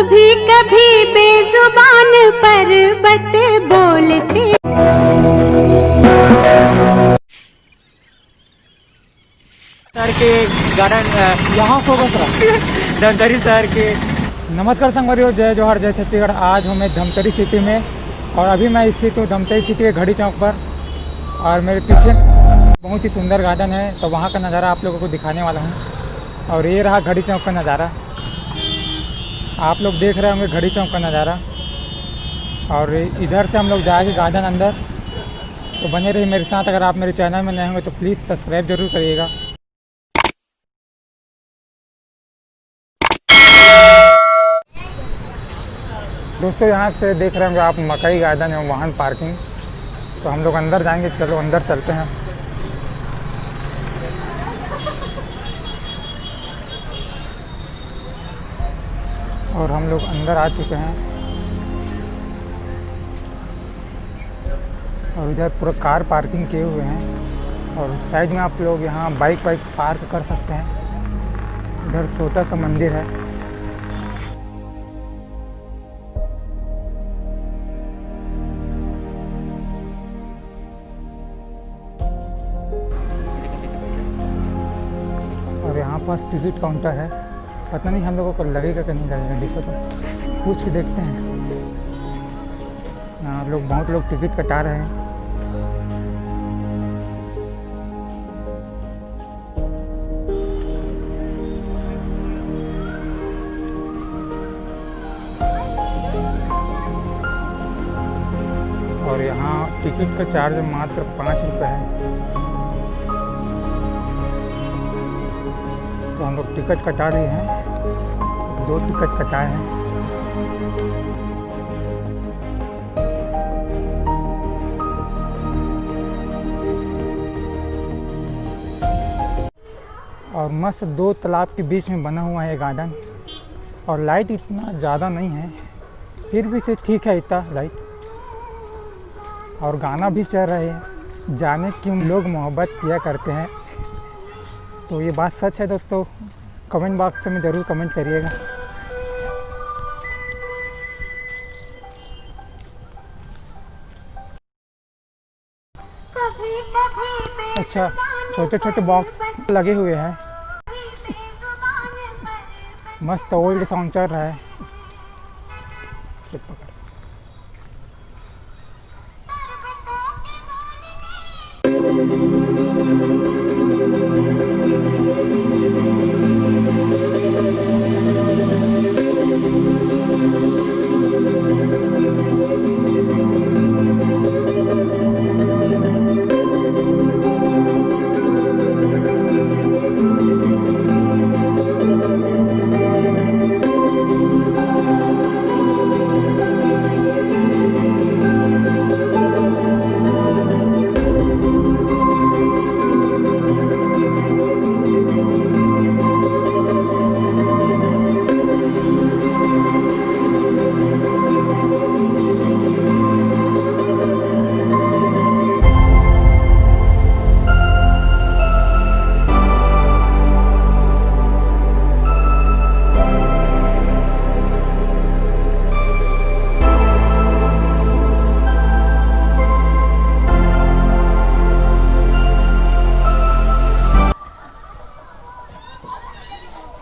कभी कभी बेजुबान पर्वत बोलते। शहर के गार्डन यहाँ फोकस रहा धमतरी शहर के। नमस्कार संगवारियों, जय जोहार, जय छत्तीसगढ़। आज हूँ मैं धमतरी सिटी में और अभी मैं स्थित हूँ धमतरी सिटी के घड़ी चौक पर और मेरे पीछे बहुत ही सुंदर गार्डन है, तो वहाँ का नज़ारा आप लोगों को दिखाने वाला हूँ। और ये रहा घड़ी चौक का नज़ारा, आप लोग देख रहे होंगे घड़ी चौक का नज़ारा। और इधर से हम लोग जाएंगे गार्डन अंदर, तो बने रहिए मेरे साथ। अगर आप मेरे चैनल में नए होंगे तो प्लीज़ सब्सक्राइब ज़रूर करिएगा। दोस्तों, यहाँ से देख रहे होंगे आप मकई गार्डन है, वाहन पार्किंग। तो हम लोग अंदर जाएंगे, चलो अंदर चलते हैं। और हम लोग अंदर आ चुके हैं और इधर पूरा कार पार्किंग किए हुए हैं। और साइड में आप लोग यहाँ बाइक पार्क कर सकते हैं। इधर छोटा सा मंदिर है। और यहाँ पास टिकट काउंटर है, पता नहीं हम लोगों को लगेगा कि नहीं लगेगा, देखो तो पूछ के देखते हैं। यहाँ लोग बहुत लोग टिकट कटा रहे हैं। और यहाँ टिकट का चार्ज मात्र 5 रुपये है। तो हम लोग टिकट कटा रहे हैं, 2 टिकट कटाए हैं। और मस्त 2 तालाब के बीच में बना हुआ है गार्डन। और लाइट इतना ज़्यादा नहीं है, फिर भी से ठीक है इतना लाइट। और गाना भी चल रहा है, जाने क्यों लोग मोहब्बत किया करते हैं। तो ये बात सच है दोस्तों, कमेंट बॉक्स में ज़रूर कमेंट करिएगा। अच्छा, छोटे छोटे बॉक्स लगे हुए हैं, मस्त ओल्ड सॉन्ग चल रहा है।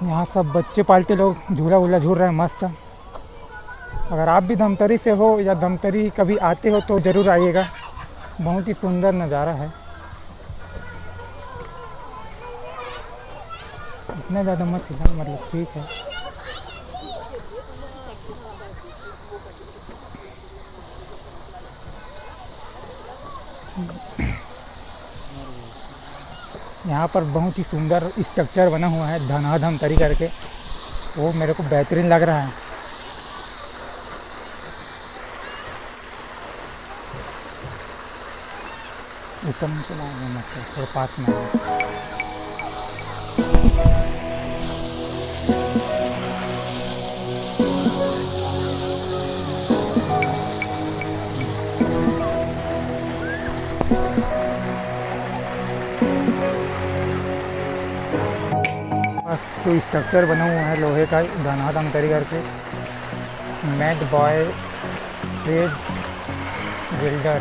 यहाँ सब बच्चे पालते लोग झूला वूला झूल रहे हैं मस्त। अगर आप भी धमतरी से हो या धमतरी कभी आते हो तो ज़रूर आइएगा, बहुत ही सुंदर नज़ारा है। इतना ज़्यादा मत हिला, मतलब ठीक है। यहाँ पर बहुत ही सुंदर स्ट्रक्चर बना हुआ है, धमतरी करके, वो मेरे को बेहतरीन लग रहा है। ऊपर में चला मतलब थोड़ा पास में जो स्ट्रक्चर बना हुआ है लोहे का, धमतरी करके, मैड बॉय ट्रेड बिल्डर,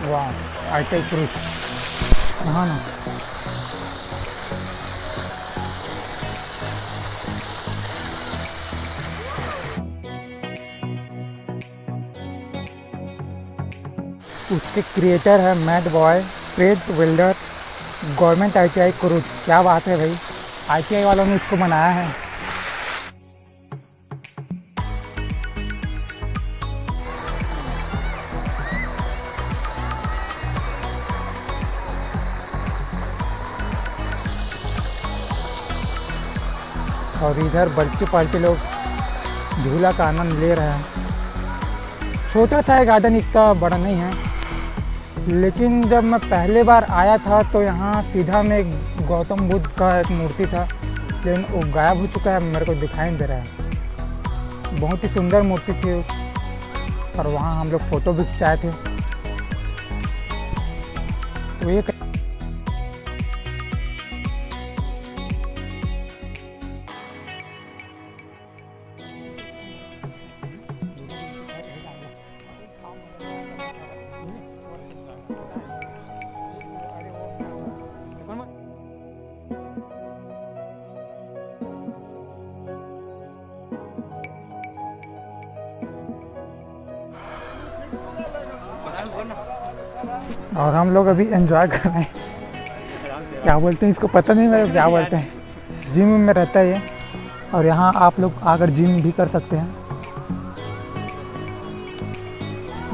वाह आईटी क्रूज। हाँ ना, उसके क्रिएटर है mad boy trade builder government ITI cruise. क्या बात है भाई, ITI वालों ने इसको बनाया है। और इधर बच्चे पार्टी लोग झूला का आनंद ले रहे हैं। छोटा सा है गार्डन, इतना बड़ा नहीं है, लेकिन जब मैं पहले बार आया था तो यहाँ सीधा में एक गौतम बुद्ध का एक मूर्ति था, लेकिन वो गायब हो चुका है, मेरे को दिखाई नहीं दे रहा है। बहुत ही सुंदर मूर्ति थी और वहाँ हम लोग फ़ोटो भी खिंचाए थे। तो ये और हम लोग अभी एंजॉय कर रहे हैं। क्या बोलते हैं इसको, पता नहीं मेरे क्या बोलते हैं। जिम में रहता है ये, और यहाँ आप लोग आकर जिम भी कर सकते हैं।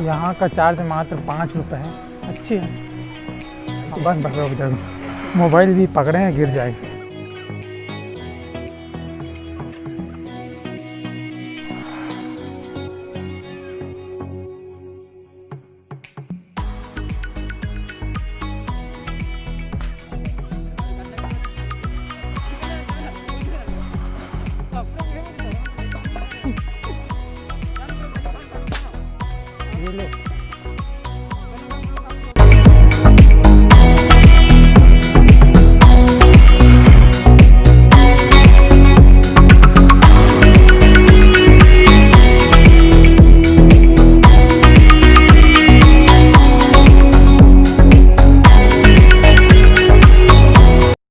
यहाँ का चार्ज मात्र 5 रुपये है। अच्छी है। बस बस मोबाइल भी पकड़े हैं, गिर जाएगा।